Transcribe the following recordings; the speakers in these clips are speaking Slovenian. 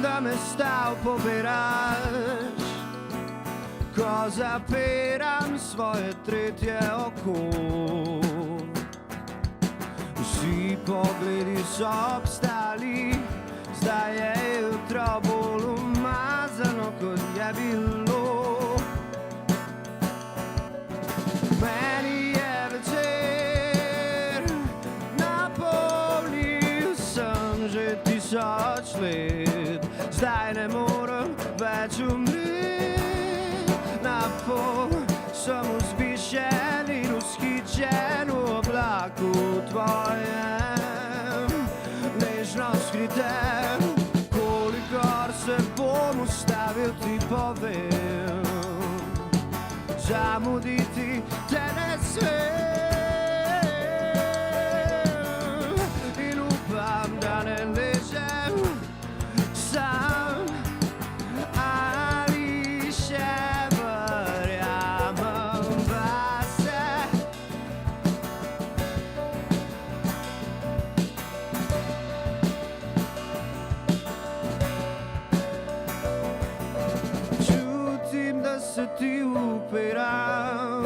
da me stav pobiraš, ko zapiram svoje tretje oko. Vsi pogledi so obstali, zdaj je jutro bolj umazano, kot je bilo. Meni je večer napolnil sem že 1000 let, zdaj ne morem več umreti. Na pol sem vzvišen in vzhičen v oblaku tvojem, nežno skritem. Kolikor se bom ustavil, ti povem, zamuditi te ne smem. In upam, da ne ležem sam, ali še verjamem vase. Čutim, da se ti upiram,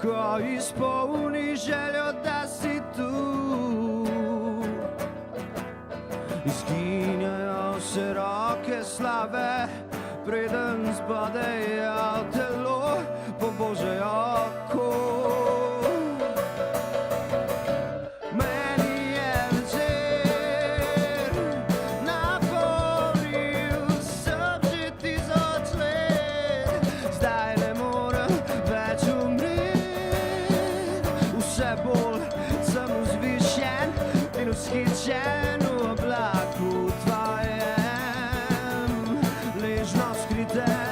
ko izpolni željo, da si tu. Izginjajo se roke slave, preden zbodejo telo po Božje oko. Meni je večer napolnil sem že 1000 let, zdaj ne morem več umreti. Vse bolj sem vzvišen in vzhičen v oblaku tvojem, nežno skritem.